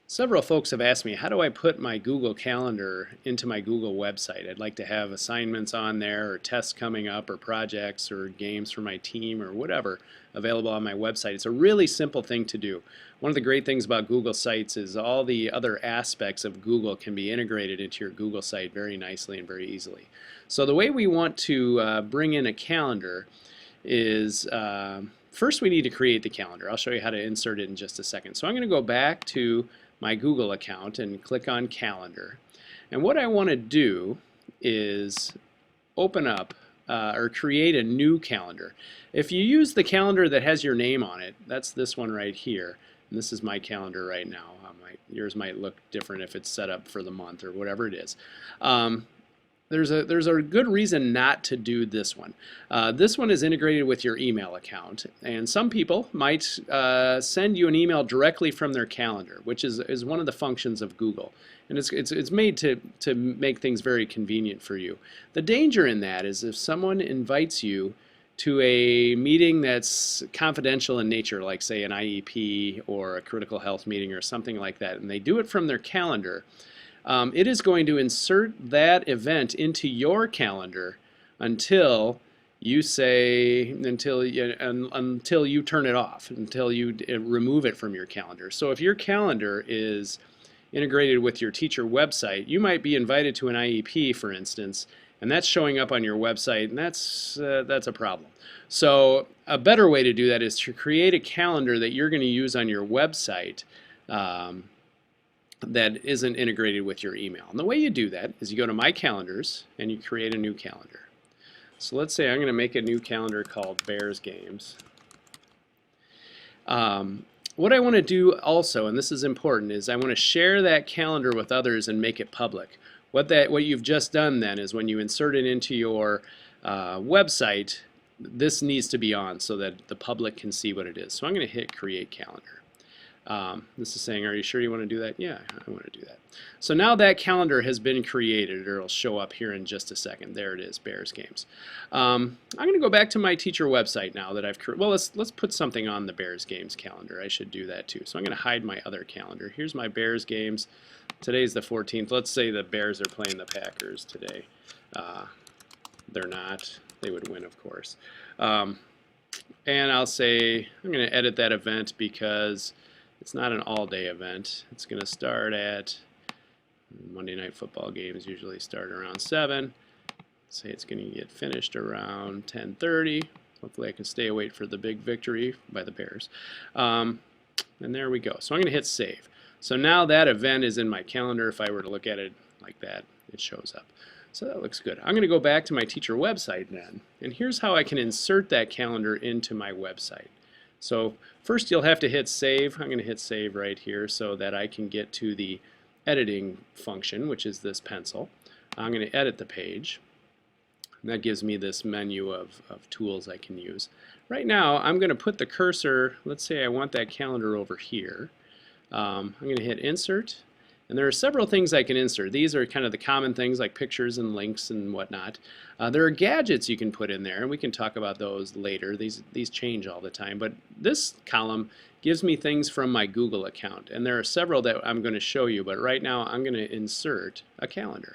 Several folks have asked me, how do I put my Google Calendar into my Google website? I'd like to have assignments on there or tests coming up or projects or games for my team or whatever available on my website. It's a really simple thing to do. One of the great things about Google Sites is all the other aspects of Google can be integrated into your Google site very nicely and very easily. So the way we want to bring in a calendar is first we need to create the calendar. I'll show you how to insert it in just a second. So I'm going to go back to my Google account and click on Calendar. And what I want to do is open up or create a new calendar. If you use the calendar that has your name on it, that's this one right here, and this is my calendar right now. Yours might look different if it's set up for the month or whatever it is. There's a good reason not to do this one. This one is integrated with your email account, and some people might send you an email directly from their calendar, which is one of the functions of Google, and it's made to make things very convenient for you. The danger in that is if someone invites you to a meeting that's confidential in nature, like say an IEP or a critical health meeting or something like that, and they do it from their calendar, it is going to insert that event into your calendar until you say, until you turn it off, until you remove it from your calendar. So if your calendar is integrated with your teacher website, you might be invited to an IEP, for instance, and that's showing up on your website, and that's a problem. So a better way to do that is to create a calendar that you're going to use on your website that isn't integrated with your email. And the way you do that is you go to My Calendars and you create a new calendar. So let's say I'm going to make a new calendar called Bears Games. What I want to do also, and this is important, is I want to share that calendar with others and make it public. What you've just done then is when you insert it into your website, this needs to be on so that the public can see what it is. So I'm going to hit Create Calendar. This is saying, are you sure you want to do that? Yeah, I want to do that. So now that calendar has been created, or it'll show up here in just a second. There it is, Bears Games. I'm going to go back to my teacher website now that I've created. Well, let's put something on the Bears Games calendar. I should do that too. So I'm going to hide my other calendar. Here's my Bears Games. Today's the 14th. Let's say the Bears are playing the Packers today. They're not. They would win, of course. And I'll say I'm going to edit that event because it's not an all-day event. It's going to start at Monday Night Football games usually start around 7. Say it's going to get finished around 10:30. Hopefully I can stay awake for the big victory by the Bears. And there we go. So I'm going to hit save. So now that event is in my calendar. If I were to look at it like that, it shows up. So that looks good. I'm going to go back to my teacher website then. And here's how I can insert that calendar into my website. So first you'll have to hit save. I'm going to hit save right here so that I can get to the editing function, which is this pencil. I'm going to edit the page. And that gives me this menu of tools I can use. Right now I'm going to put the cursor, let's say I want that calendar over here. I'm going to hit insert. And there are several things I can insert. These are kind of the common things like pictures and links and whatnot. There are gadgets you can put in there, and we can talk about those later. These change all the time. But this column gives me things from my Google account. And there are several that I'm going to show you, but right now I'm going to insert a calendar.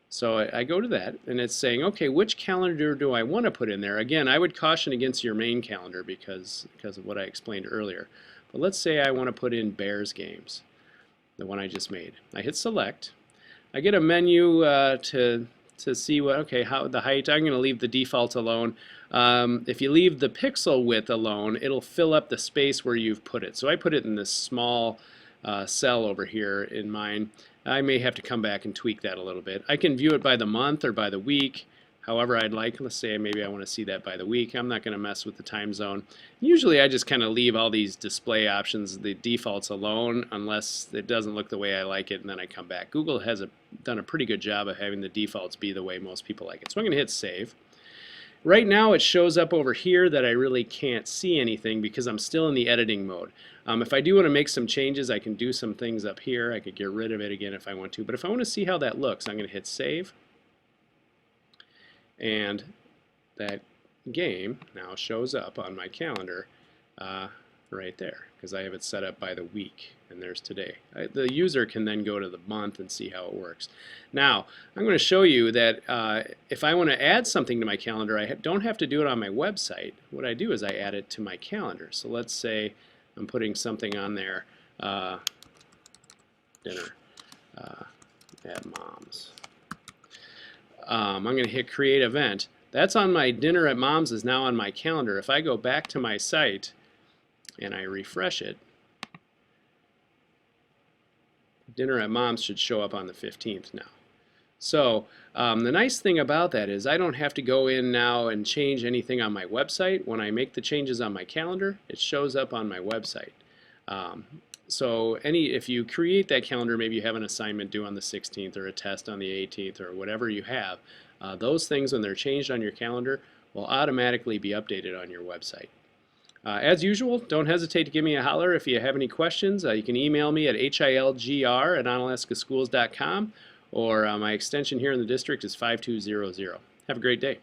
So I go to that, and it's saying, okay, which calendar do I want to put in there? Again, I would caution against your main calendar because of what I explained earlier. But let's say I want to put in Bears Games, the one I just made. I hit select. I get a menu to see what, okay, how the height. I'm going to leave the default alone. If you leave the pixel width alone, it'll fill up the space where you've put it. So I put it in this small cell over here in mine. I may have to come back and tweak that a little bit. I can view it by the month or by the week, however I'd like. Let's say maybe I want to see that by the week. I'm not going to mess with the time zone. Usually I just kind of leave all these display options, the defaults alone, unless it doesn't look the way I like it, and then I come back. Google has done a pretty good job of having the defaults be the way most people like it. So I'm going to hit save. Right now it shows up over here that I really can't see anything because I'm still in the editing mode. If I do want to make some changes, I can do some things up here. I could get rid of it again if I want to. But if I want to see how that looks, I'm going to hit save. And that game now shows up on my calendar right there. because I have it set up by the week, and there's today. The user can then go to the month and see how it works. Now, I'm going to show you that if I want to add something to my calendar, I don't have to do it on my website. What I do is I add it to my calendar. So let's say I'm putting something on there, dinner at Mom's. I'm going to hit create event. That's on my dinner at Mom's is now on my calendar. If I go back to my site and I refresh it, dinner at Mom's should show up on the 15th now. So the nice thing about that is I don't have to go in now and change anything on my website. When I make the changes on my calendar, it shows up on my website. So if you create that calendar, maybe you have an assignment due on the 16th or a test on the 18th or whatever you have, those things when they're changed on your calendar will automatically be updated on your website. As usual, don't hesitate to give me a holler if you have any questions. You can email me at hilgr@onalaskaschools.com, or my extension here in the district is 5200. Have a great day.